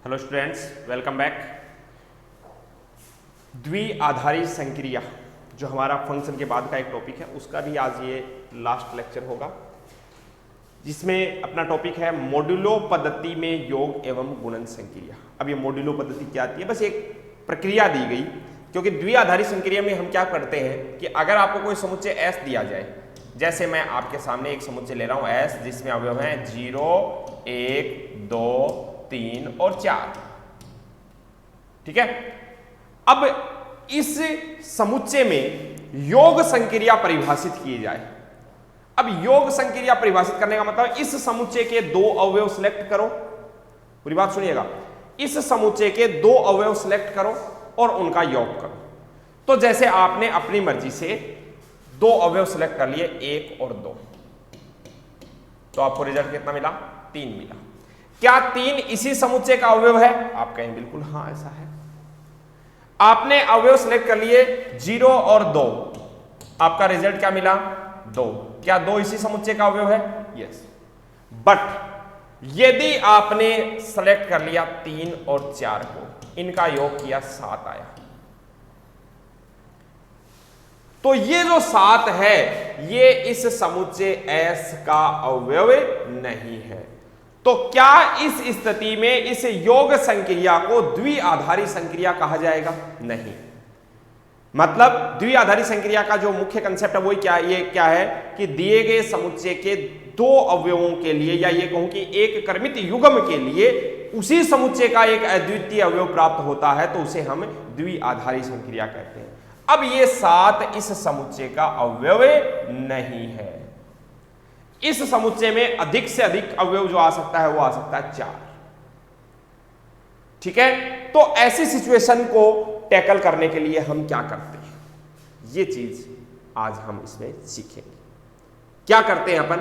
Hello students, welcome back. द्विआधारी संक्रिया जो हमारा फंक्शन के बाद का एक टॉपिक है, उसका भी आज ये लास्ट लेक्चर होगा, जिसमें अपना टॉपिक है मॉड्यूलो पद्धति में योग एवं गुणन संक्रिया। अब ये मॉड्यूलो पद्धति क्या आती है, बस एक प्रक्रिया दी गई, क्योंकि द्विआधारी संक्रिया में हम क्या करते हैं कि अगर आपको कोई समुच्चय S दिया जाए, जैसे मैं आपके सामने एक समुच्चय ले रहा हूं S, जिसमें अवयव हैं 0, 1, 2, 3 और 4, ठीक है। अब इस समुच्चय में योग संक्रिया परिभाषित की जाए। अब योग संक्रिया परिभाषित करने का मतलब इस समुच्चय के दो अवयव सिलेक्ट करो, पूरी बात सुनिएगा, इस समुच्चय के दो अवयव सिलेक्ट करो और उनका योग करो। तो जैसे आपने अपनी मर्जी से दो अवयव सिलेक्ट कर लिए, 1 और 2, तो आपको रिजल्ट कितना मिला? 3 मिला। क्या 3 इसी समुच्चय का अवयव है? आप कहें बिल्कुल हाँ ऐसा है। आपने अवयव सिलेक्ट कर लिए 0 और 2, आपका रिजल्ट क्या मिला? 2। क्या 2 इसी समुच्चय का अवयव है? यस। बट यदि आपने सिलेक्ट कर लिया 3 और 4 को, इनका योग किया 7 आया, तो ये जो 7 है ये इस समुच्चय S का अवयव नहीं है। तो क्या इस स्थिति में इस योग संक्रिया को द्विआधारी संक्रिया कहा जाएगा? नहीं। मतलब द्विआधारी संक्रिया का जो मुख्य कंसेप्ट है वो क्या है कि दिए गए समुच्चय के दो अवयवों के लिए, या ये कहूं कि एक क्रमित युग्म के लिए उसी समुच्चय का एक अद्वितीय अवयव प्राप्त होता है, तो उसे हम द्विआधारी संक्रिया कहते हैं। अब ये 7 इस समुच्चय का अवयव नहीं है। इस समुच्चय में अधिक से अधिक अवयव जो आ सकता है वो आ सकता है 4, ठीक है। तो ऐसी सिचुएशन को टैकल करने के लिए हम क्या करते हैं, ये चीज आज हम इसमें सीखेंगे। क्या करते हैं अपन,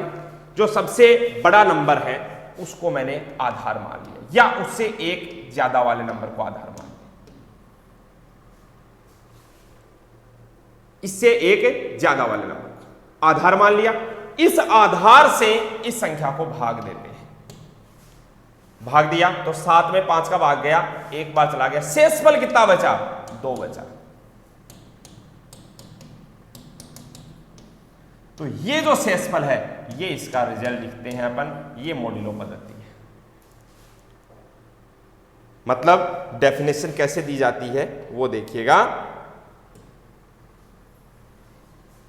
जो सबसे बड़ा नंबर है उसको मैंने आधार मान लिया, या उससे एक ज्यादा वाले नंबर को आधार मान लिया, इससे एक ज्यादा वाले नंबर को आधार मान लिया। इस आधार से इस संख्या को भाग देते हैं। भाग दिया तो 7 में 5 का भाग गया, एक बार चला गया, शेषफल कितना बचा? 2 बचा। तो ये जो शेषफल है ये इसका रिजल्ट लिखते हैं अपन, ये मॉड्यूलो पद्धति है। मतलब डेफिनेशन कैसे दी जाती है वो देखिएगा।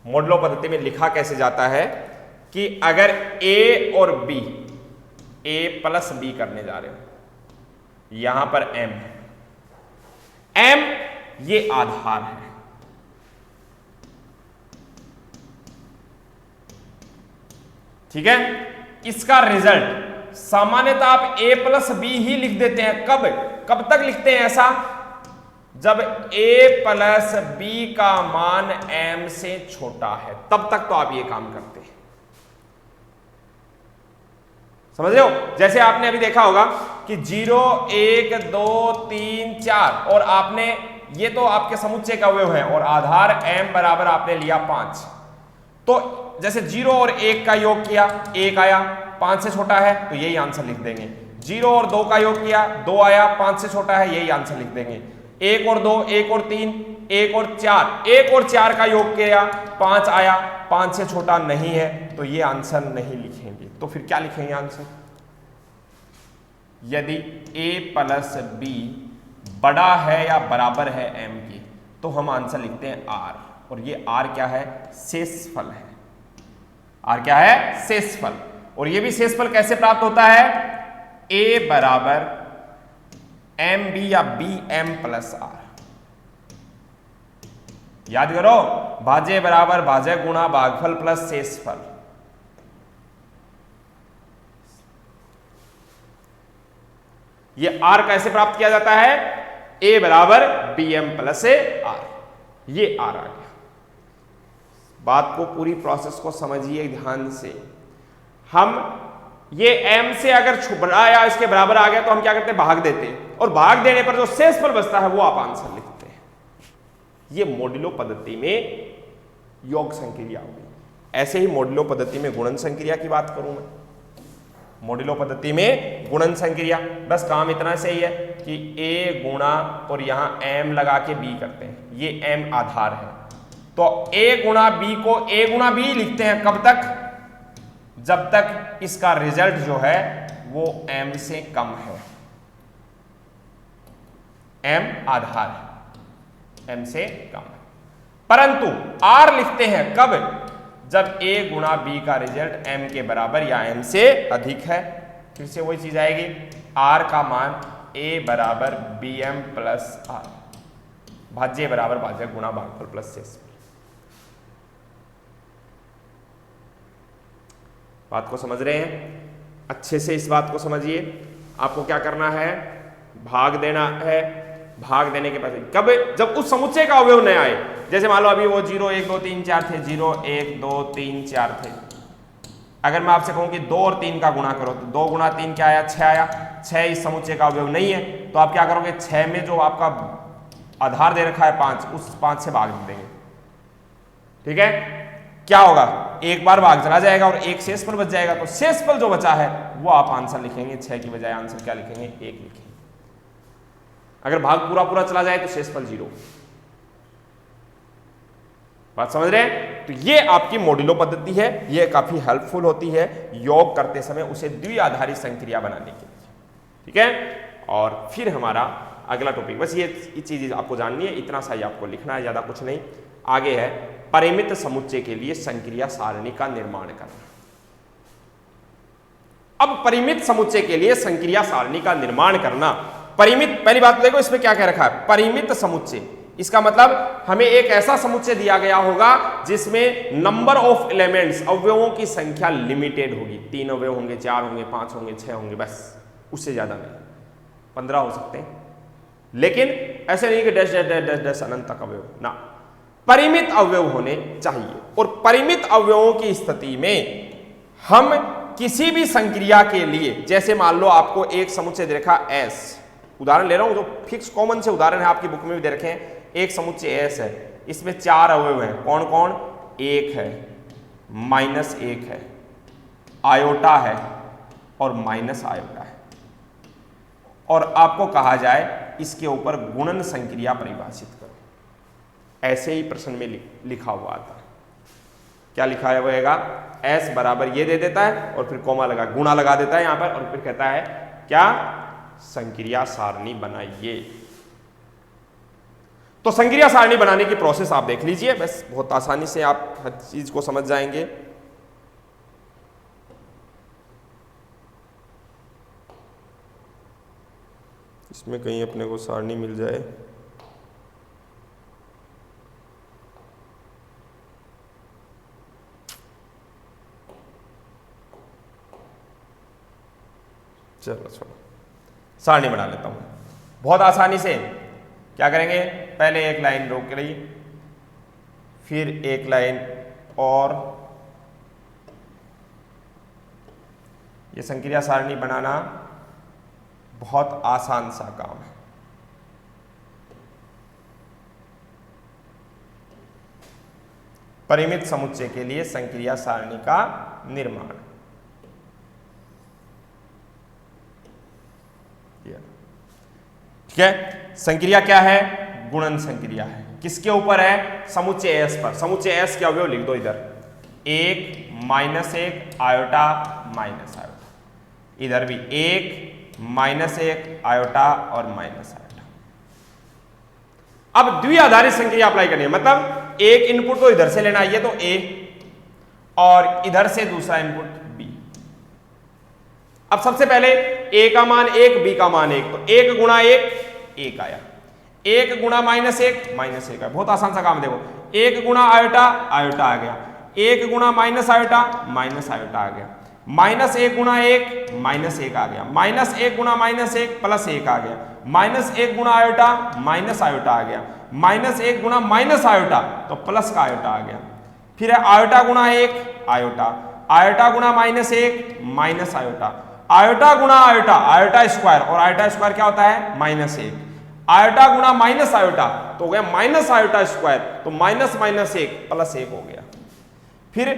मॉड्यूलो पद्धति में लिखा कैसे जाता है कि अगर A और B, A प्लस B करने जा रहे हो, यहां पर M है, M ये आधार है, ठीक है। इसका रिजल्ट सामान्यतः आप A प्लस B ही लिख देते हैं। कब तक लिखते हैं ऐसा? जब A प्लस B का मान M से छोटा है, तब तक तो आप ये काम करते हैं। समझ रहे हो? जैसे आपने अभी देखा होगा कि 0, 1, 2, 3, 4, और आपने ये तो आपके समुच्चय का अवयव है, और आधार M बराबर आपने लिया 5। तो जैसे 0 और 1 का योग किया, 1 आया, 5 से छोटा है, तो यही आंसर लिख देंगे। 0 और 2 का योग किया, 2 आया, 5 से छोटा है, यही आंसर लिख देंगे। 1 और 2, 1 और 3, 1 और 4, 1 और 4 का योग किया, 5 आया, 5 से छोटा नहीं है, तो ये आंसर नहीं लिखेंगे। तो फिर क्या लिखेंगे आंसर? यदि A प्लस B बड़ा है या बराबर है M के, तो हम आंसर लिखते हैं R, और ये R क्या है? शेषफल है। R क्या है? शेषफल। और ये भी शेषफल कैसे प्राप्त होता है? A बराबर MB या BM प्लस R। याद करो, भाज्य बराबर भाज्य गुणा भागफल प्लस शेषफल। ये R कैसे प्राप्त किया जाता है? A बराबर BM प्लस R। ये R आ गया। बात को, पूरी प्रोसेस को समझिए ध्यान से। हम ये M से अगर बड़ा या इसके बराबर आ गया तो हम क्या करते हैं? भाग देते हैं, और भाग देने पर जो शेषफल बचता है वो आप आंसर लिखते हैं। ये मॉड्यूलो पद्धति में योग संक्रिया होगी। ऐसे ही मॉड्यूलो पद्धति में गुणन संक्रिया की बात करूं मैं, मॉड्यूलो पद्धति में गुणन संक्रिया, बस काम इतना से ही है कि a गुणा और यहां m लगा के b करते हैं, ये m आधार है, तो a गुणा b को a गुणा b लिखते हैं कब तक, जब तक इसका रिजल्ट जो है वो m से कम है, m आधार है, m से कम है। परंतु r लिखते हैं कब, जब a गुणा b का रिजल्ट m के बराबर या m से अधिक है। फिर से वही चीज आएगी, r का मान a बराबर bm प्लस r, भाज्य बराबर भाजक गुणा भागफल प्लस शेषफल। बात को समझ रहे हैं? अच्छे से इस बात को समझिए। आपको क्या करना है, भाग देना है, भाग देने के बाद कब, जब उस समुच्चय का अवयव न आए, जैसे मान लो अभी वो 0 1 2 3 4 थे, 0 1 2 3 4 थे, अगर मैं आपसे कहूं कि 2 और 3 का गुणा करो तो 2 गुणा 3 क्या आया, 6 आया, 6 इस समुच्चय का अवयव नहीं है, तो आप क्या करोगे, 6 में जो आपका आधार दे रखा है 5, उस 5 से भाग देंगे, ठीक है। क्या होगा, एक बार भाग चला जाएगा और एक शेषफल बच जाएगा, तो शेषफल जो बचा है वो आप आंसर लिखेंगे, 6 की बजाय आंसर क्या लिखेंगे, 1 लिखेंगे। अगर भाग पूरा पूरा चला जाए तो शेषफल 0। बात समझ रहे हैं? तो ये आपकी मॉड्यूलो पद्धति है, ये काफी हेल्पफुल होती है योग करते समय उसे द्विआधारी संक्रिया बनाने के लिए, ठीक है। और फिर हमारा अगला टॉपिक, बस ये चीज आपको जाननी है, इतना सा ही आपको लिखना है, ज्यादा कुछ नहीं। आगे है परिमित समुच्चय के लिए संक्रिया सारणी का निर्माण करना। अब परिमित समुच्चय के लिए संक्रिया सारणी का निर्माण करना, परिमित, पहली बात देखो इसमें क्या कह रखा है, परिमित समुच्चय, इसका मतलब हमें एक ऐसा समुच्चय दिया गया होगा जिसमें नंबर ऑफ एलिमेंट्स, अवयवों की संख्या लिमिटेड होगी, 3 अवयव होंगे, 4 होंगे, 5 होंगे, 6 होंगे, बस उससे ज्यादा नहीं, 15 हो सकते हैं, लेकिन ऐसे नहीं कि dash dash dash dash dash अनंत तक अवयव ना, परिमित अवयव होने चाहिए। और परिमित अवयवों की स्थिति में हम किसी भी संक्रिया के लिए, जैसे मान लो आपको एक समुच्चय दे रखा S, उदाहरण ले रहा हूं जो फिक्स कॉमन से उदाहरण है, आपकी बुक में भी दे रखे हैं, एक समुच्चय S है, इसमें 4 अवयव हैं, कौन कौन, 1 है, -1 है, आयोटा है और माइनस आयोटा है, और आपको कहा जाए इसके ऊपर गुणन संक्रिया परिभाषित करो। ऐसे ही प्रश्न में लिखा हुआ आता है, क्या लिखा है होगा, S बराबर ये दे देता है और फिर कोमा लगा, गुणा लगा देता है यहां पर, और फिर कहता है क्या, संक्रिया सारणी बनाइए। तो संक्रिया सारणी बनाने की प्रोसेस आप देख लीजिए, बस बहुत आसानी से आप हर चीज को समझ जाएंगे। इसमें कहीं अपने को सारणी मिल जाए, चलो छोड़ो, सारणी बना लेता हूं बहुत आसानी से। क्या करेंगे, पहले एक लाइन रोक रही, फिर एक लाइन, और ये संक्रिया सारणी बनाना बहुत आसान सा काम है। परिमित समुच्चय के लिए संक्रिया सारणी का निर्माण, ठीक है। संक्रिया क्या है, गुणन संक्रिया है, किसके ऊपर है, समुच्चय S पर। समुच्चय S के अवयव लिख दो इधर, 1 -1 आयोटा माइनस आयोटा, इधर भी 1 -1 आयोटा और माइनस आयोटा। अब द्विआधारी संक्रिया अप्लाई करनी है, मतलब एक इनपुट तो इधर से लेना है, ये तो A, और इधर से दूसरा इनपुट B। अब सबसे पहले A का मान 1, B का मान 1, तो 1 गुणा 1 आया, 1 गुणा -1 -1 आया, बहुत आसान सा काम। देखो 1 गुणा आयोटा, आयोटा आ गया, 1 गुणा माइनस आयोटा आ गया, -1 गुणा 1 -1 आ गया, -1 गुणा -1 +1 आ गया, -1 गुणा आयोटा आयोटा आ गया, -1 गुणा माइनस आयोटा तो प्लस का आयोटा आ गया, फिर है आयोटा गुणा 1 आयोटा, आयोटा गुणा -1 माइनस आयोटा, आयोटा गुणा आयोटा, आयोटा स्क्वायर, और आयोटा स्क्वायर क्या होता है, -1, आयोटा गुणा माइनस आयोटा तो हो गया माइनस आयोटा स्क्वायर, तो माइनस -1 +1 हो गया, फिर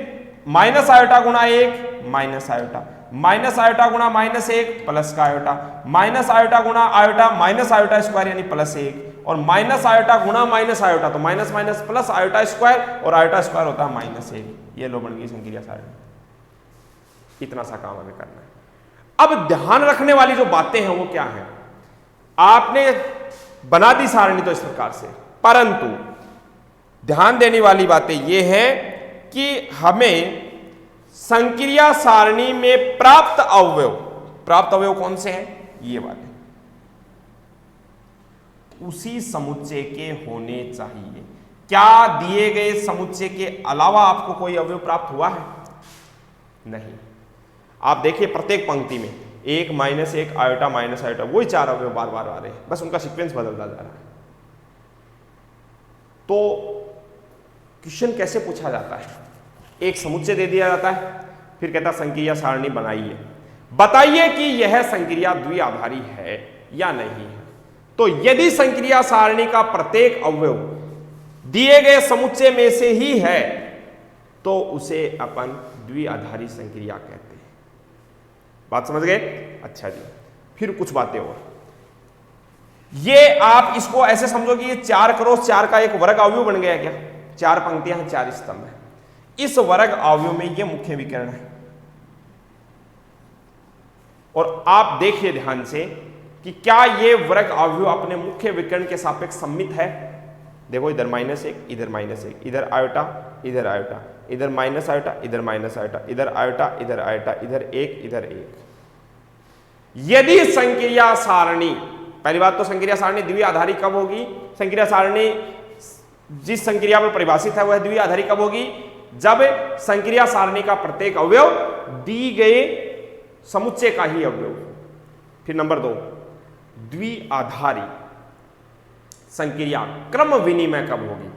माइनस आयोटा गुणा 1 माइनस आयोटा, माइनस आयोटा गुणा माइनस 1 प्लस का आयोटा, माइनस आयोटा गुणा आयोटा माइनस आयोटा स्क्वायर यानी प्लस 1, और माइनस आयोटा गुणा माइनस आयोटा तो minus minus plus iota square, और आयोटा स्क्वायर होता है -1। ये लो बन गई संक्रिया सारणी। इतना सा काम हमें करना है। अब ध्यान रखने वाली जो बातें हैं वो क्या है, आपने बना दी सारणी तो इस प्रकार से, परंतु ध्यान देने वाली बातें ये है कि हमें संक्रिया सारणी में प्राप्त अवयव कौन से हैं, ये वाले उसी समुच्चय के होने चाहिए। क्या दिए गए समुच्चय के अलावा आपको कोई अवयव प्राप्त हुआ है? नहीं। आप देखिए प्रत्येक पंक्ति में 1 माइनस 1 आयोटा माइनस आयोटा, वही 4 अवयव बार बार आ रहे हैं, बस उनका सीक्वेंस बदलता जा रहा है। तो क्वेश्चन कैसे पूछा जाता है, एक समुच्चय दे दिया जाता है, फिर कहता संक्रिया सारणी बनाइए, बताइए कि यह संक्रिया द्विआधारी है या नहीं है। तो यदि संक्रिया सारणी का प्रत्येक अवयव दिए गए समुच्चय में से ही है तो उसे अपन द्विआधारी संक्रिया कहते हैं। बात समझ गए? अच्छा जी, फिर कुछ बातें और। ये आप इसको ऐसे समझो कि ये 4 क्रॉस 4 का एक वर्ग अवयव बन गया क्या? 4 पंक्तियां हैं, 4 स्तंभ है। इस वर्ग अवयव में ये मुख्य विकर्ण है, और आप देखिए ध्यान से कि क्या ये वर्ग अवयव अपने मुख्य विकर्ण के सापेक्ष सममित है। देखो इधर -1 इधर -1, इधर आयोटा इधर आयोटा, इधर माइनस आयोटा इधर माइनस आयोटा, इधर आयोटा इधर आयोटा, इधर 1 इधर 1। यदि संक्रिया सारणी, पहली बात तो संक्रिया सारणी द्विआधारी कब होगी? संक्रिया सारणी जिस संक्रिया में परिभाषित है वह द्विआधारी कब होगी? जब संक्रिया सारणी का प्रत्येक अवयव दी गए समुच्चय का ही अवयव। फिर नंबर 2, द्विआधारी संक्रिया क्रम विनिमय कब होगी?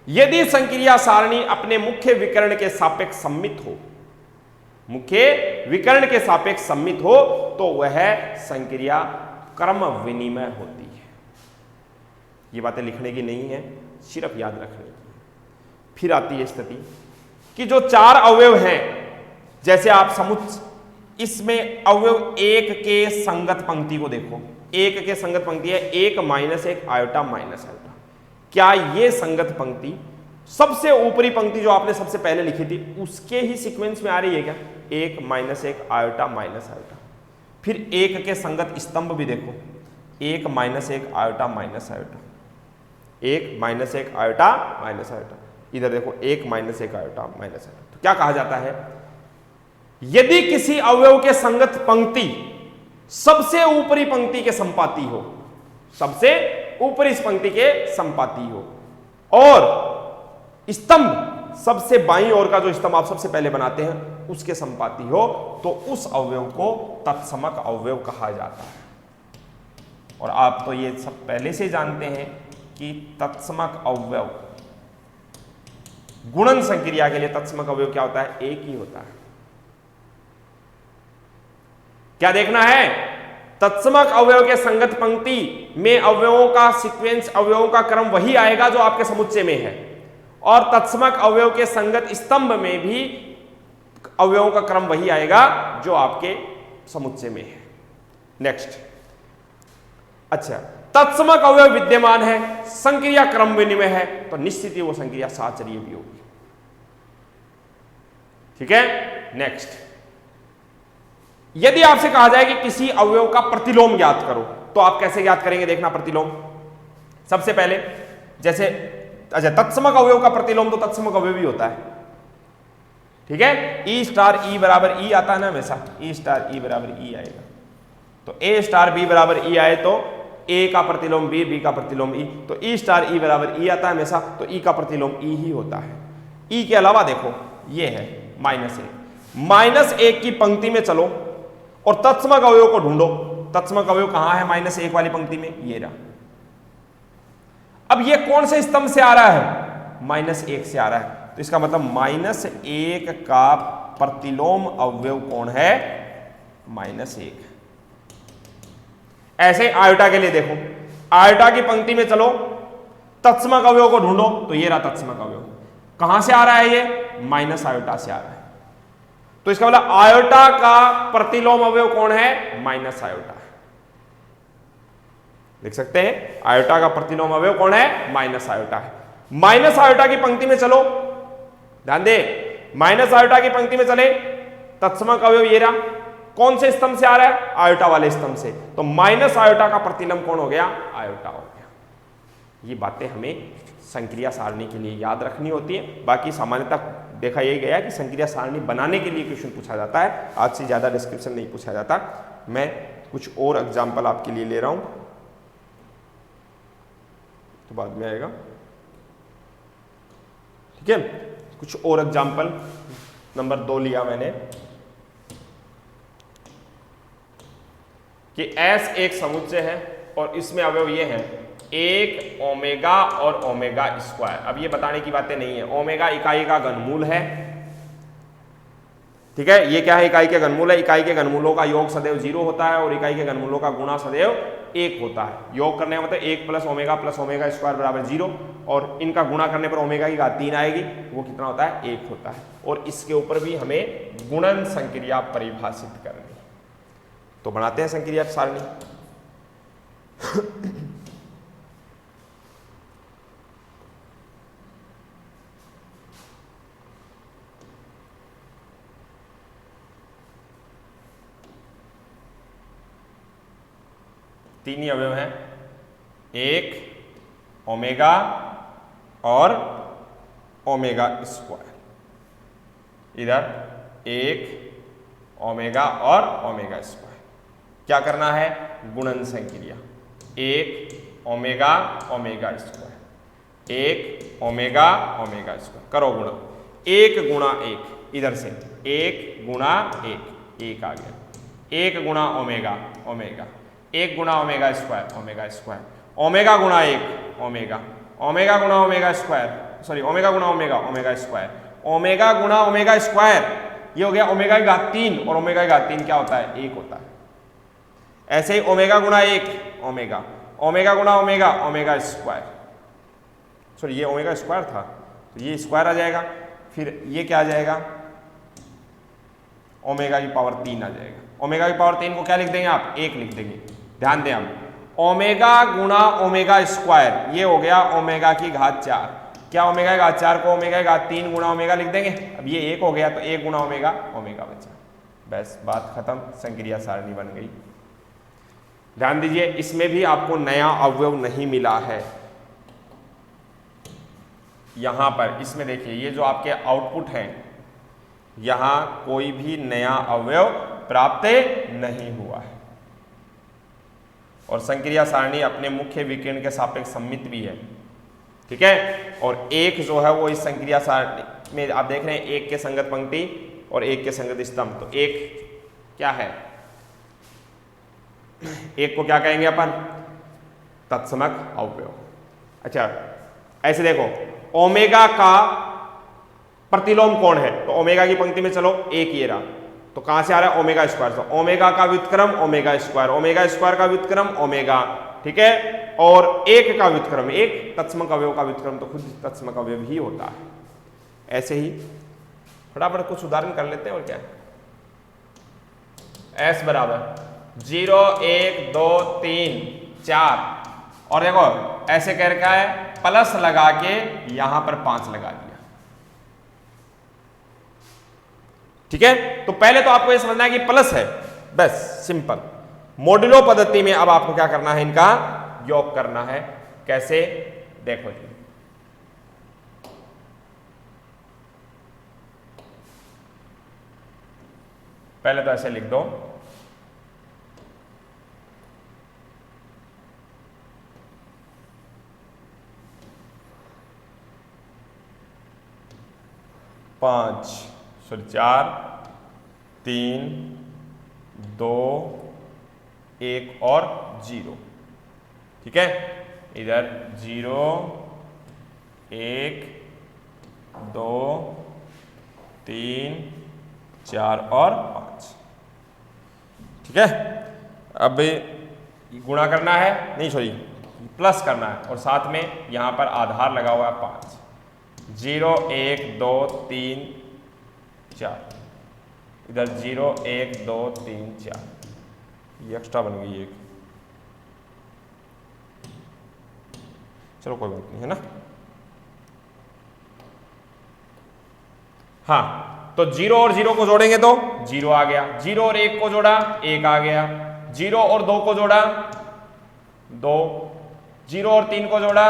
यदि संक्रिया सारणी अपने मुख्य विकर्ण के सापेक्ष सम्मित हो, मुख्य विकर्ण के सापेक्ष सम्मित हो तो वह संक्रिया क्रम विनिमय होती है। ये बातें लिखने की नहीं है, सिर्फ याद रखने की। फिर आती है स्थिति कि जो 4 अवयव हैं, जैसे आप समुच्चय, इसमें अवयव 1 के संगत पंक्ति को देखो, 1 के संगत पंक्ति है 1 माइनस 1 आयोटा माइनस आयोटा। क्या ये संगत पंक्ति सबसे ऊपरी पंक्ति जो आपने सबसे पहले लिखी थी उसके ही सीक्वेंस में आ रही है क्या? 1 माइनस 1 आयोटा माइनस आयोटा। फिर 1 के संगत स्तंभ भी देखो, 1 minus 1 iota minus iota, 1 minus 1 iota minus iota, इधर देखो 1 माइनस 1 आयोटा माइनस आयोटा। तो क्या कहा जाता है, यदि किसी अवयव के संगत पंक्ति सबसे ऊपरी पंक्ति के संपाती हो, सबसे ऊपरी पंक्ति के संपाती हो, और स्तंभ सबसे बाईं ओर का जो स्तंभ आप सबसे पहले बनाते हैं उसके संपाती हो, तो उस अवयव को तत्समक अवयव कहा जाता है। और आप तो ये सब पहले से जानते हैं कि तत्समक अवयव गुणन संक्रिया के लिए तत्समक अवयव क्या होता है? 1 ही होता है। क्या देखना है? तत्समक अवयव के संगत पंक्ति में अवयवों का सीक्वेंस, अवयवों का क्रम वही आएगा जो आपके समुच्चय में है, और तत्समक अवयव के संगत स्तंभ में भी अवयवों का क्रम वही आएगा जो आपके समुच्चय में है। नेक्स्ट, अच्छा, तत्समक अवयव विद्यमान है, संक्रिया क्रम विनिमय है, तो निश्चित ही वो संक्रिया साचर्य भी होगी। ठीक है। नेक्स्ट, यदि आपसे कहा जाए कि किसी अवयव का प्रतिलोम ज्ञात करो, तो आप कैसे ज्ञात करेंगे? देखना प्रतिलोम। सबसे पहले जैसे, अच्छा, तत्समक अवयव का प्रतिलोम तो तत्समक अवयव ही होता है। ठीक है, ई स्टार ई बराबर ई आता है ना हमेशा, ई स्टार ई बराबर ई आएगा। तो ए स्टार बी बराबर ई आए तो ए का प्रतिलोम बी, बी का प्रतिलोम ई, तो ई स्टार ई बराबर ई आता है हमेशा, तो ई का प्रतिलोम ई ही होता है। ई के अलावा देखो ये है -1, -1 की पंक्ति में चलो और तत्समक अवयव को ढूंढो। तत्समक अवयव कहां है? -1 वाली पंक्ति में, ये रहा। अब ये कौन से स्तंभ से आ रहा है? -1 से आ रहा है, तो इसका मतलब -1 का प्रतिलोम अवयव कौन है? -1। ऐसे आयोटा के लिए देखो, आयोटा की पंक्ति में चलो, तत्समक अवयव को ढूंढो, तो ये रहा तत्समक अवयव। कहां से आ रहा है ये? माइनस आयोटा से आ रहा है। तो इसका मतलब आयोटा का प्रतिलोम अवयव कौन है? Minus iota. लिख सकते हैं आयोटा का प्रतिलोम अवयव कौन है? माइनस आयोटा है। माइनस आयोटा की पंक्ति में चलो, ध्यान दे, माइनस आयोटा की पंक्ति में चले, तत्समक अवयव ये रहा, कौन से स्तंभ से आ रहा है? आयोटा वाले स्तंभ से। तो माइनस आयोटा का प्रतिलोम कौन हो गया? आयोटा हो गया। ये बातें हमें संक्रिया सारणी के लिए याद रखनी होती है। बाकी सामान्यतः देखा यही गया कि संक्रिया सारणी बनाने के लिए क्वेश्चन पूछा जाता है, आज से ज्यादा डिस्क्रिप्शन नहीं पूछा जाता। मैं कुछ और एग्जाम्पल आपके लिए ले रहा हूं, तो बाद में आएगा, ठीक है। कुछ और एग्जाम्पल, नंबर 2 लिया मैंने कि S एक समुच्चय है और इसमें अवयव ये हैं 1 ओमेगा और ओमेगा स्क्वायर। अब ये बताने की बातें नहीं है, ओमेगा इकाई का घनमूल है, ठीक है। ये क्या है? इकाई के घनमूल है। इकाई के घनमूलों का योग सदैव 0 होता है और इकाई के घनमूलों का गुणा सदैव 1 होता है। योग करने का मतलब 1 प्लस ओमेगा स्क्वायर बराबर 0, और इनका गुणा करने पर ओमेगा की घात 3 आएगी, वो कितना होता है? 1 होता है। और इसके ऊपर भी हमें गुणन संक्रिया परिभाषित करनी। तो बनाते हैं संक्रिया सारणी। तीन ही अवयव हैं, 1 ओमेगा और ओमेगा स्क्वायर। इधर 1 ओमेगा और ओमेगा स्क्वायर। क्या करना है? गुणन संक्रिया। 1 omega omega square, 1 omega omega square, करो गुणा। 1 गुणा 1, इधर से 1 गुणा 1, 1 आ गया। 1 गुणा ओमेगा ओमेगा, 1 गुणा omega square omega square, omega गुणा 1 ओमेगा, ओमेगा गुणा ओमेगा स्क्वायर, सॉरी ओमेगा गुणा ओमेगा ओमेगा स्क्वायर, ओमेगा गुणा ओमेगा स्क्वायर, ये हो गया ओमेगा की घात 3, और ओमेगा की घात 3 क्या होता है? 1 होता है। ऐसे ही ओमेगा गुणा 1 ओमेगा, ओमेगा गुणा ओमेगा ओमेगा स्क्वायर, सॉरी ये ओमेगा स्क्वायर था तो ये स्क्वायर आ जाएगा, फिर ये क्या आ जाएगा? ओमेगा की पावर 3 आ जाएगा। ओमेगा की पावर 3 को क्या लिख देंगे आप? 1 लिख देंगे। ध्यान दें, आप ओमेगा गुणा ओमेगा स्क्वायर, ये हो गया ओमेगा की घात 4। क्या ओमेगा की घात 4 को ओमेगा की घात 3 गुणा ओमेगा लिख देंगे? अब ये 1 हो गया तो 1 गुणा ओमेगा ओमेगा बचा। बस बात खत्म, संक्रिया सारणी बन गई। ध्यान दीजिए, इसमें भी आपको नया अवयव नहीं मिला है। यहां पर इसमें देखिए, ये जो आपके आउटपुट हैं, यहां कोई भी नया अवयव प्राप्त नहीं हुआ है। और संक्रिया सारणी अपने मुख्य विकर्ण के सापेक्ष सममित भी है, ठीक है। और 1 जो है वो इस संक्रिया सारणी में आप देख रहे हैं 1 के संगत पंक्ति और 1 के संगत स्तंभ। तो 1 क्या है? 1 को क्या कहेंगे अपन? तत्समक अवयव। अच्छा ऐसे देखो, ओमेगा का प्रतिलोम कौन है? तो ओमेगा की पंक्ति में चलो, 1 ये रहा, तो कहां से आ रहा है? Omega square. तो ओमेगा का व्युत्क्रम ओमेगा स्क्वायर, ओमेगा स्क्वायर का व्युत्क्रम ओमेगा, ठीक है। और 1 का व्युत्क्रम 1, तत्समक अवयव का व्युत्क्रम तो खुद तत्समक अवयव ही होता है। ऐसे ही फटाफट कुछ उदाहरण कर लेते हैं। और क्या है? S बराबर 0 1 2 3 4, और देखो ऐसे कह रखा है, प्लस लगा के यहां पर 5 लगा दिया, ठीक है। तो पहले तो आपको यह समझना है कि प्लस है, बस सिंपल। मॉड्यूलो पद्धति में अब आपको क्या करना है? इनका योग करना है। कैसे? देखो जी, पहले तो ऐसे लिख दो, पांच, सॉरी 4 3 2 1 और 0, ठीक है। इधर 0 1 2 3 4 और 5, ठीक है। अब गुणा करना है, नहीं सॉरी प्लस करना है, और साथ में यहां पर आधार लगा हुआ है 5। 0 1 2 3 4, इधर 0 1 2 3 4, ये एक्स्ट्रा बन गई एक, चलो कोई बात नहीं है ना। हाँ, तो 0 और 0 को जोड़ेंगे तो 0 आ गया, 0 और 1 को जोड़ा 1 आ गया, 0 और 2 को जोड़ा 2, 0 और 3 को जोड़ा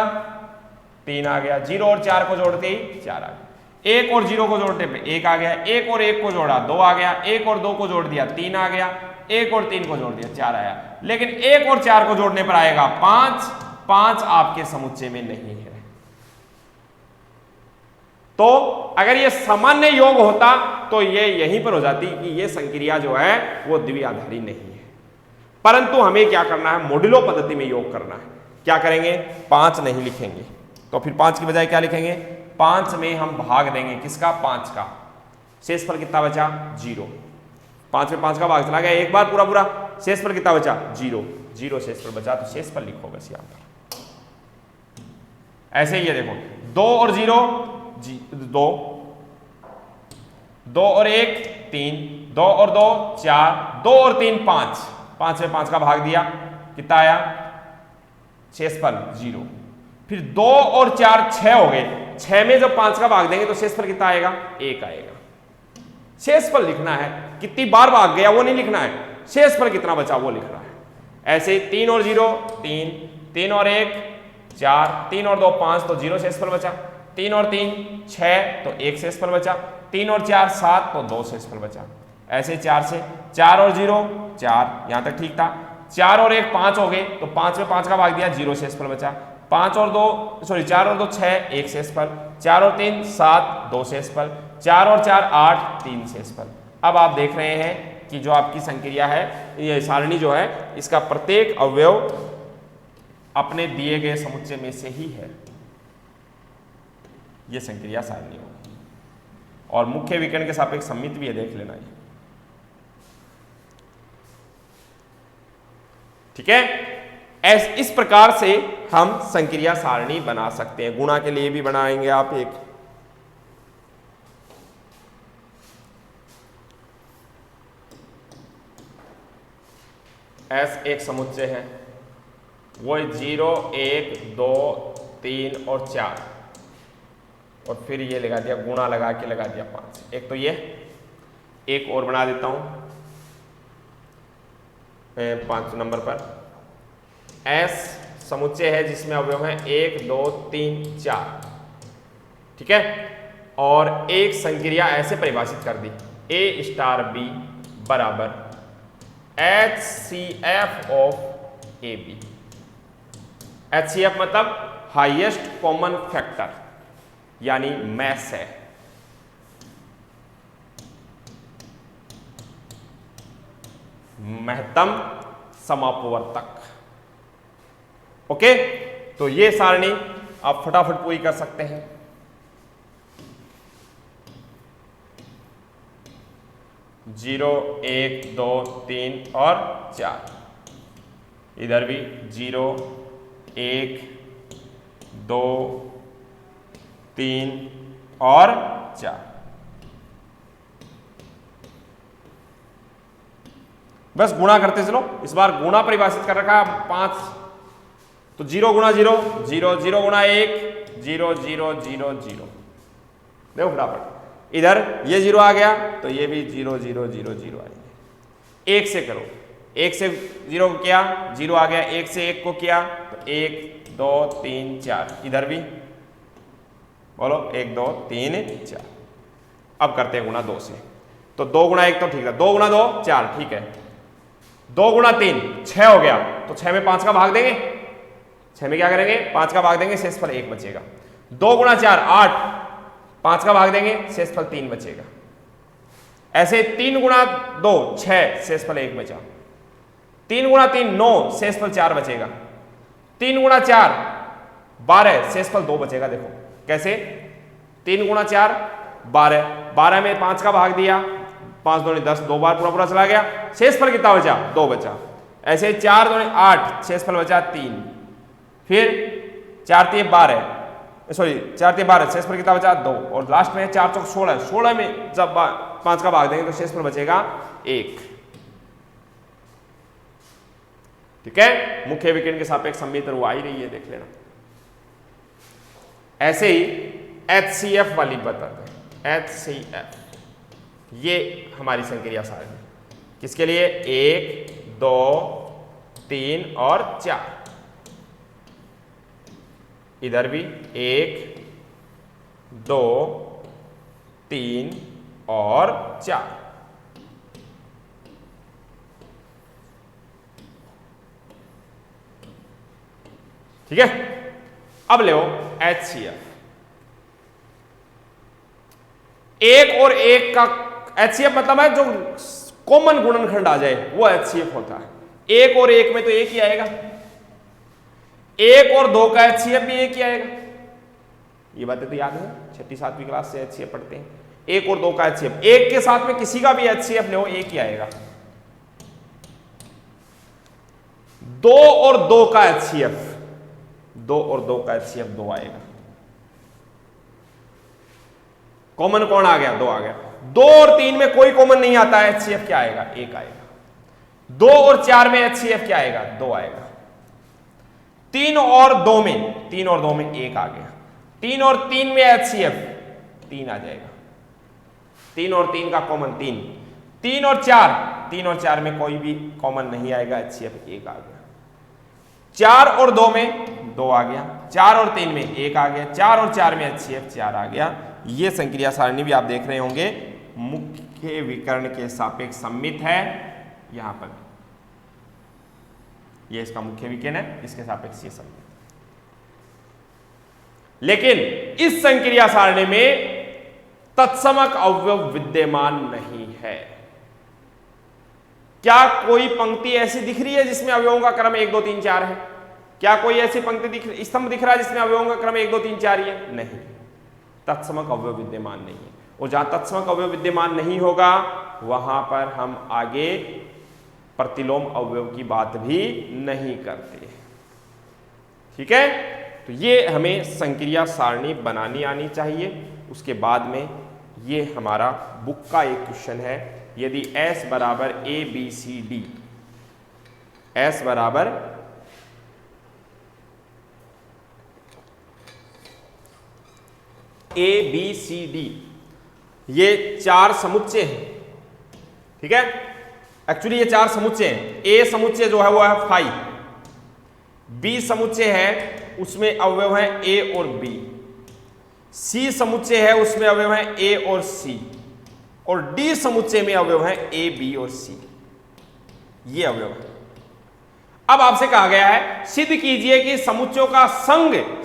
3 आ गया, 0 और 4 को जोड़ते ही 4 आ गया, 1 और 0 को जोड़ते पे 1 आ गया, 1 और 1 को जोड़ा 2 आ गया, 1 और 2 को जोड़ दिया 3 आ गया, 1 और 3 को जोड़ दिया 4 आया। लेकिन 1 और 4 को जोड़ने पर आएगा 5, 5 आपके समुच्चय में नहीं है। तो अगर ये सामान्य योग होता तो ये यहीं पर हो जाती कि ये संक्रिया जो है वो द्विआधारी नहीं है। परंतु हमें क्या करना है, मॉड्यूलो पद्धति में योग करना है। क्या करेंगे, 5 नहीं लिखेंगे, तो फिर 5 की बजाय क्या लिखेंगे, 5 में हम भाग देंगे किसका, 5 का। शेषफल कितना बचा, 0। 5 में 5 का भाग चला गया एक बार पूरा पूरा, शेषफल कितना बचा, 0। 0 शेषफल बचा, तो शेषफल लिखो बस यहां पर। ऐसे ही ये देखो 2 और 0 2, 2 और 1 3, 2 और 2 4, 2 और 3 5, 5 में 5 का भाग दिया कितना आया, शेषफल 0। फिर 2 और 4 6 हो गए, 6 में जब 5 का भाग देंगे तो शेषफल कितना आएगा, 1 आएगा। शेषफल लिखना है, कितनी बार भाग गया वो नहीं लिखना है, शेषफल कितना बचा वो लिखना है। ऐसे 3 और 0 3, 3 और 1 4, 3 और 2 5, तो 0 शेषफल बचा, 3 और 3 6, तो 1 शेषफल बचा, 3 और 4 7, तो 2 शेषफल बचा। ऐसे 4 से 4 और 0 4, यहां तक ठीक था। 4 और 1 5 हो गए, तो 5 में 5 का भाग दिया 0 शेषफल बचा। 4 और 2 6, 1 शेषफल। 4 और 3 7, 2 शेषफल। 4 और 4 8, 3 शेषफल। अब आप देख रहे हैं कि जो आपकी संक्रिया है, ये सारणी जो है, इसका प्रत्येक अवयव अपने दिए गए समुच्चय में से ही है। ये संक्रिया सारणी होगी और मुख्य विकर्ण के सापेक्ष सममित भी है, देख लेना ये, ठीक है। इस प्रकार से हम संक्रिया सारणी बना सकते हैं। गुणा के लिए भी बनाएंगे आप एक, S एक समुच्चय है, वो 0 1 2 3 और 4, और फिर ये लगा दिया, गुणा लगा दिया 5। एक तो ये, एक और बना देता हूं 5 नंबर पर। S समुच्चय है जिसमें अवयव है 1 2 3 4, ठीक है। और एक संक्रिया ऐसे परिभाषित कर दी, A स्टार B बराबर HCF ऑफ AB। HCF मतलब हाईएस्ट कॉमन फैक्टर, यानी मैस है। महत्तम समापवर्तक। ओके, तो ये सारणी आप फटाफट पूरी कर सकते हैं। जीरो 1 2 3 और 4, इधर भी 0 1 2 3 और 4। बस गुणा करते चलो। इस बार गुणा परिभाषित कर रखा 5, तो 0 गुणा 0 0, 0 गुणा 1 0 0 0 0। देखो फटाफट, इधर ये 0 आ गया तो ये भी 0 0 0 0 आएंगे। 1 से करो, 1 से 0 को किया 0 आ गया, 1 से 1 को किया तो 1 2 3 4। इधर भी बोलो 1 2 3 4। अब करते हैं गुणा 2 से, तो 2 गुणा 1 तो ठीक है, 2 गुणा 2 4, ठीक है। 2 गुणा 3 6 हो गया, तो 6 में 5 का भाग देंगे, 6 में क्या करेंगे 5 का भाग देंगे, शेषफल 1 बचेगा। 2 गुणा 4 8, 5 का भाग देंगे, शेषफल 3 बचेगा। ऐसे 3 गुणा 2 6, शेषफल 1 बचा। 3 गुणा 3 9, शेषफल 4 बचेगा। 3 गुणा 4 12, शेषफल 2 बचेगा। देखो कैसे, 3 गुणा 4 12, 12 में 5 का भाग दिया, 5 दूनी 10, 2 बार पूरा पूरा चला गया, शेषफल कितना बचा 2 बचा। ऐसे 4 दूनी 8, शेषफल बचा 3, फिर 4 3 12, सॉरी 4 × 12, शेष पर कितना बचा 2, और लास्ट में 4 × 16, 16 में जब 5 का भाग देंगे तो शेष पर बचेगा 1। ठीक है, मुख्य विकर्ण के सापेक्ष सममित ध्रुव आ ही रही है, देख लेना। ऐसे ही HCF वाली बताते हैं, HCF ये हमारी संक्रिया सारणी किसके लिए 1 2 3 और 4, इधर भी 1 2 3 और 4। ठीक है, अब ले HCF, 1 और 1 का HCF मतलब है जो कॉमन गुणनखंड आ जाए वो HCF होता है। 1 और 1 में तो 1 ही आएगा, 1 और 2 का HCF भी 1 ही आएगा। ये बातें तो याद है, 6ठी 7वीं क्लास से HCF पढ़ते हैं। 1 और 2 का HCF, 1 के साथ में किसी का भी HCF ले 1 ही आएगा। 2 और 2 का HCF, 2 और 2 का HCF 2 आएगा। कॉमन कौन आ गया 2 आ गया। 2 और 3 में कोई कॉमन नहीं आता है, HCF क्या आएगा 1 आएगा। 2 और 4 में HCF क्या आएगा 2 आएगा। 3 और 2 में 1 आ गया। 3 और 3 में HCF 3 आ जाएगा। 3 और 3 का कॉमन 3। 3 और 4 में कोई भी कॉमन नहीं आएगा, HCF 1 आ गया। 4 और 2 में 2 आ गया। 4 और 3 में 1 आ गया। 4 और 4 में HCF 4 आ गया। ये संक्रिया सारणी भी आप देख रहे होंगे, मुख्य विकर्ण के सापेक्ष सममित है। यहां पर ये इसका मुख्य विकर्ण है, इसके सापेक्ष ये सममित। लेकिन इस संक्रिया सारणी में तत्समक अवयव विद्यमान नहीं है। क्या कोई पंक्ति ऐसी दिख रही है जिसमें अवयवों का क्रम 1 2 3 4 है? क्या कोई ऐसी पंक्ति स्तंभ दिख रहा है जिसमें अवयवों का क्रम 1 2 3 4 है? नहीं, तत्समक अवयव विद्यमान नहीं है। और जहां तत्समक अवयव विद्यमान नहीं होगा वहां पर हम आगे प्रतिलोम अवयव की बात भी नहीं करते। ठीक है, तो ये हमें संक्रिया सारणी बनानी आनी चाहिए। उसके बाद में ये हमारा बुक का एक क्वेश्चन है, यदि S बराबर ABCD, S बराबर ABCD, ये 4 समुच्चय हैं। ठीक है, एक्चुअली ये 4 समुच्चय हैं। A समुच्चय जो है वो है 5, B समुच्चय है उसमें अवयव है A और B, C समुच्चय है उसमें अवयव है A और C, और D समुच्चय में अवयव है A, B और C। ये अवयव है। अब आपसे कहा गया है सिद्ध कीजिए कि समुच्चयों का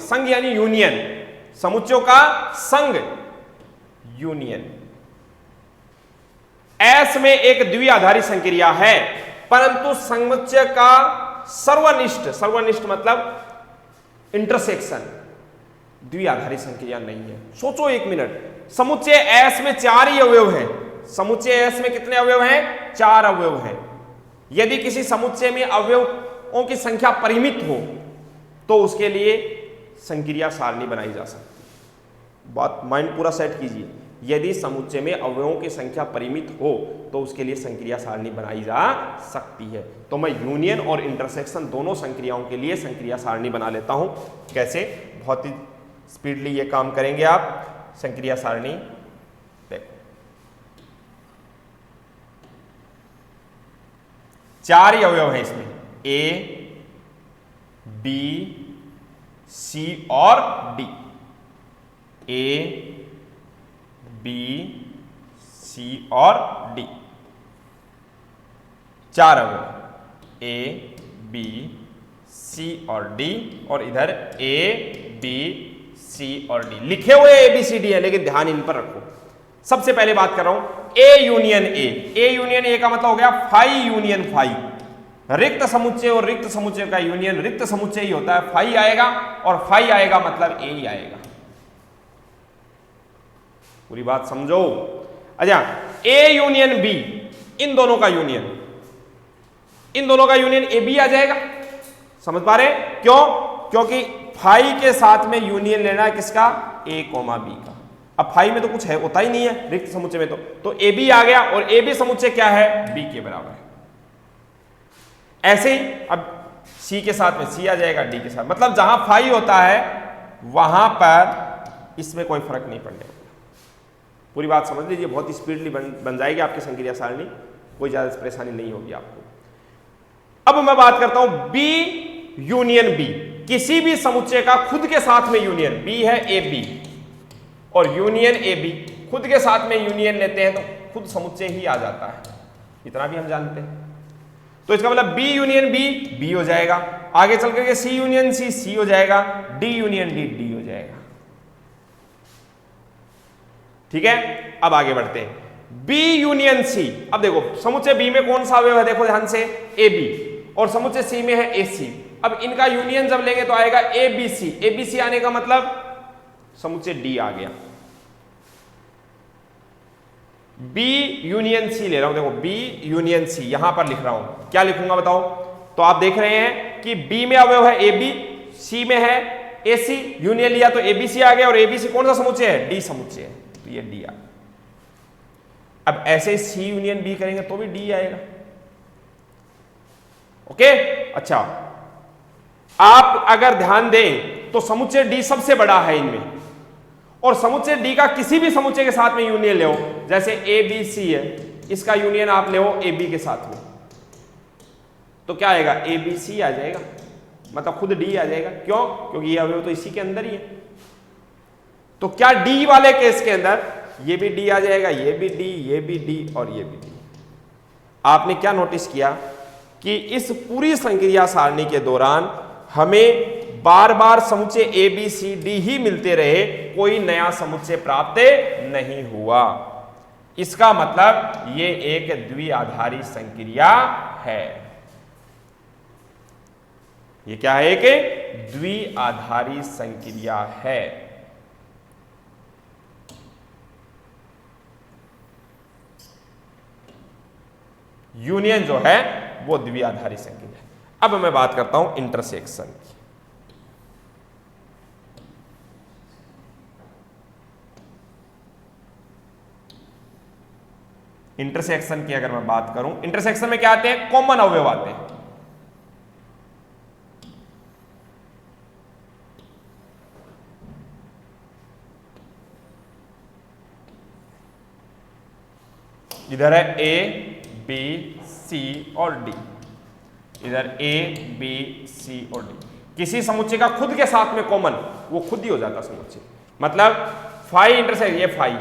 संघ यानी यूनियन, समुच्चयों का संघ यूनियन S में एक द्विआधारी संक्रिया है, परंतु समुच्चय का सर्वनिष्ठ मतलब इंटरसेक्शन द्विआधारी संक्रिया नहीं है। सोचो 1 मिनट, समुच्चय S में 4 ही अवयव हैं। समुच्चय S में कितने अवयव हैं? 4 अवयव हैं। यदि किसी समुच्चय में अवयवों की संख्या परिमित हो तो उसके लिए संक्रिया सारणी बनाई जा सकती है। बात माइंड पूरा सेट कीजिए। यदि समुच्चय में अवयवों की संख्या परिमित हो तो उसके लिए संक्रिया सारणी बनाई जा सकती है। तो मैं यूनियन और इंटरसेक्शन दोनों संक्रियाओं के लिए संक्रिया सारणी बना लेता हूं। कैसे? बहुत ही स्पीडली ये काम करेंगे आप। संक्रिया सारणी देखो, 4 ही अवयव हैं इसमें, A, B, C और D। A, B, C और D, 4 अवयव A, B, C और D, और इधर A, B, C और D लिखे हुए ABCD है, लेकिन ध्यान इन पर रखो। सबसे पहले बात कर रहा हूं A union A। A union A का मतलब हो गया फाई यूनियन फाई। रिक्त समुच्चय और रिक्त समुच्चय का यूनियन रिक्त समुच्चय ही होता है, फाई आएगा, और फाई आएगा मतलब A ही आएगा। पूरी बात समझो। अच्छा, A यूनियन B, इन दोनों का यूनियन AB आ जाएगा। समझ पा रहे? क्यों? क्योंकि फाई के साथ में यूनियन लेना है किसका, ए कॉमा बी का। अब फाई में तो कुछ है होता ही नहीं है रिक्त समुच्चय में, तो ए बी आ गया और ए बी समुच्चय क्या है, बी के बराबर है। ऐसे ही अब सी के साथ में सी आ जाएगा डी के साथ, मतलब जहां फाई होता है वहां पर इसमें कोई फर्क नहीं पड़ने वाला। पूरी बात समझ लीजिए, बहुत स्पीडली बन जाएगी आपकी संक्रिया सारणी, कोई ज्यादा परेशानी नहीं होगी आपको। अब मैं बात करता हूं बी यूनियन बी, किसी भी समुच्चय का खुद के साथ में यूनियन, बी है ए बी और यूनियन ए बी, खुद के साथ में यूनियन लेते हैं तो खुद समुच्चय ही आ जाता है, इतना भी हम जानते हैं। तो इसका मतलब बी यूनियन बी, बी हो जाएगा, आगे चल करके सी यूनियन सी, सी हो जाएगा, डी यूनियन डी, डी हो जाएगा। ठीक है, अब आगे बढ़ते हैं, बी यूनियन सी। अब देखो समुच्चय बी में कौन सा अवयव है, देखो ध्यान से, ए बी, और समुच्चय सी में है ए सी। अब इनका यूनियन जब लेंगे तो आएगा A B C, A B C आने का मतलब समुच्चय डी आ गया। बी यूनियन सी ले रहा हूं, देखो बी यूनियन सी यहां पर लिख रहा हूं, क्या लिखूंगा बताओ। तो आप देख रहे हैं कि बी में अवयव है ए बी, सी में है ए सी, यूनियन लिया तो ए बी सी आ गया, और ए बी सी कौन सा समुच्चय है, डी समुच्चय है, तो ये डी आ। अब ऐसे सी यूनियन बी करेंगे तो भी डी आएगा। ओके, अच्छा आप अगर ध्यान दें तो समुच्चय डी सबसे बड़ा है इनमें, और समुच्चय डी का किसी भी समुच्चय के साथ में यूनियन ले, जैसे ए बी सी है, इसका यूनियन आप ले ए बी के साथ में, तो क्या आएगा, ए बी सी आ जाएगा, मतलब खुद डी आ जाएगा। क्यों, क्योंकि ये अवयव तो इसी के अंदर ही है। तो क्या डी वाले केस के अंदर ये भी डी आ जाएगा, ये भी डी, ये भी डी और ये भी डी। आपने क्या नोटिस किया कि इस पूरी संक्रिया सारणी के दौरान हमें बार बार समुच्चय ए बी सी डी ही मिलते रहे, कोई नया समुच्चय प्राप्त नहीं हुआ। इसका मतलब ये एक द्विआधारी संक्रिया है। ये क्या है, एक द्विआधारी संक्रिया है। यूनियन जो है वो द्विआधारी संक्रिया है। अब मैं बात करता हूं इंटरसेक्शन की। इंटरसेक्शन की अगर मैं बात करूं, इंटरसेक्शन में क्या आते हैं, कॉमन अवयव आते हैं। इधर है ए बी सी और डी, इधर ए बी सी और डी, किसी समुच्चय का खुद के साथ में कॉमन, वो खुद ही हो जाता समुच्चय। मतलब फाई इंटरसेक्शन, ये फाई,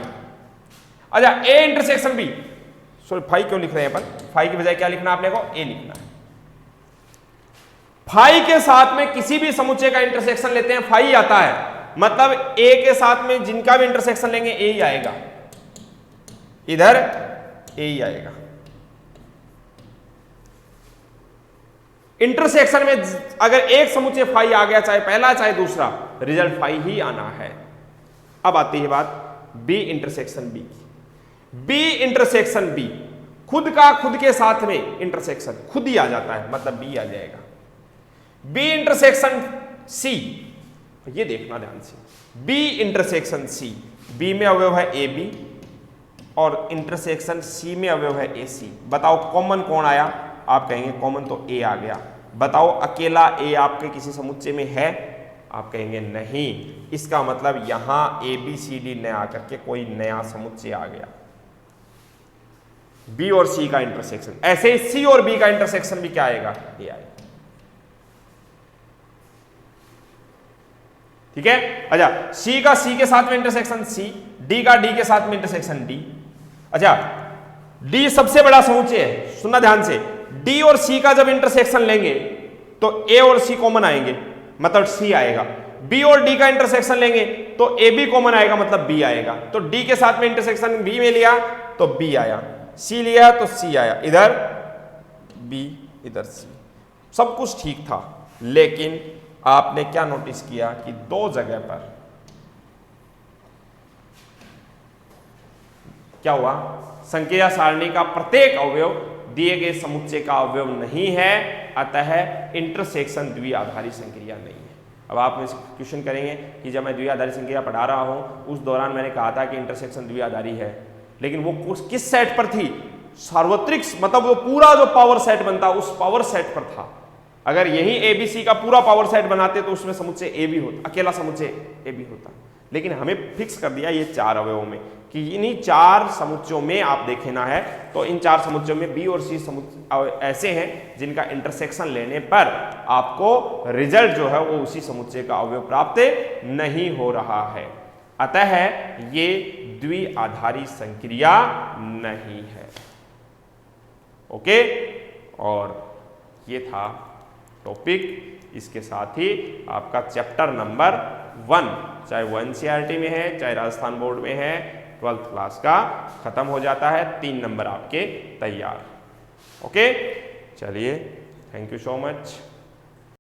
अच्छा A intersection B, sorry phi क्यों लिख रहे हैं अपन, फाई की बजाय क्या लिखना आपने को, ए लिखना है। फाई के साथ में किसी भी समुच्चय का इंटरसेक्शन लेते हैं फाई आता है, मतलब ए के साथ में जिनका भी इंटरसेक्शन लेंगे ए ही आएगा, इधर ए ही आएगा। इंटरसेक्शन में अगर एक समुच्चय फाई आ गया, चाहे पहला चाहे दूसरा, रिजल्ट फाई ही आना है। अब आती है बात बी इंटरसेक्शन बी की। बी इंटरसेक्शन बी, खुद का खुद के साथ में इंटरसेक्शन खुद ही आ जाता है, मतलब बी आ जाएगा। बी इंटरसेक्शन सी, ये देखना ध्यान से, बी इंटरसेक्शन सी, बी में अवयव है ए बी और इंटरसेक्शन सी में अवयव है ए सी। बताओ कॉमन कौन आया, आप कहेंगे कॉमन तो ए आ गया। बताओ अकेला ए आपके किसी समुच्चय में है, आप कहेंगे नहीं। इसका मतलब यहां ए बी सी डी न आकर के कोई नया समुच्चय आ गया, बी और सी का इंटरसेक्शन। ऐसे सी और बी का इंटरसेक्शन भी क्या आएगा, ए आएगा। ठीक है, अच्छा सी का सी के साथ में इंटरसेक्शन सी, डी का डी के साथ में इंटरसेक्शन डी। अच्छा डी सबसे बड़ा समुच्चय है, सुनना ध्यान से, डी और सी का जब इंटरसेक्शन लेंगे तो ए और सी कॉमन आएंगे, मतलब सी आएगा। बी और डी का इंटरसेक्शन लेंगे तो ए बी कॉमन आएगा, मतलब बी आएगा। तो डी के साथ में इंटरसेक्शन बी में लिया तो बी आया, सी लिया तो सी आया, इधर बी इधर सी, सब कुछ ठीक था। लेकिन आपने क्या नोटिस किया कि दो जगह पर क्या हुआ, संक्रिया सारणी का प्रत्येक अवयव दिए गए समुच्चय का अवयव नहीं है, अतः इंटरसेक्शन द्विआधारी संक्रिया नहीं है। अब आप मुझसे क्वेश्चन करेंगे कि जब मैं द्विआधारी संख्या पढ़ा रहा हूँ उस दौरान मैंने कहा था कि इंटरसेक्शन द्विआधारी है, लेकिन वो किस सेट पर थी? सार्वत्रिक, मतलब वो पूरा जो पावर सेट बनता उस पावर सेट पर था। अगर यही एबीसी का पूरा पावर सेट बनाते तो उसमें समुच्चय ए भी होता, अकेला समुच्चय ए भी होता, लेकिन हमें फिक्स कर दिया ये 4 अवयवों में कि इन्हीं 4 समुच्चयों में आप देखना है। तो इन 4 समुच्चयों में बी और सी समुच्चय ऐसे हैं जिनका इंटरसेक्शन लेने पर आपको रिजल्ट जो है वो उसी समुच्चय का अवयव प्राप्त नहीं हो रहा है, अतः ये द्विआधारी संक्रिया नहीं है। ओके, और ये था टॉपिक। इसके साथ ही आपका चैप्टर नंबर 1, चाहे वो एनसीईआरटी में है चाहे राजस्थान बोर्ड में है, 12th क्लास का खत्म हो जाता है। 3 नंबर आपके तैयार। ओके, चलिए, थैंक यू सो मच।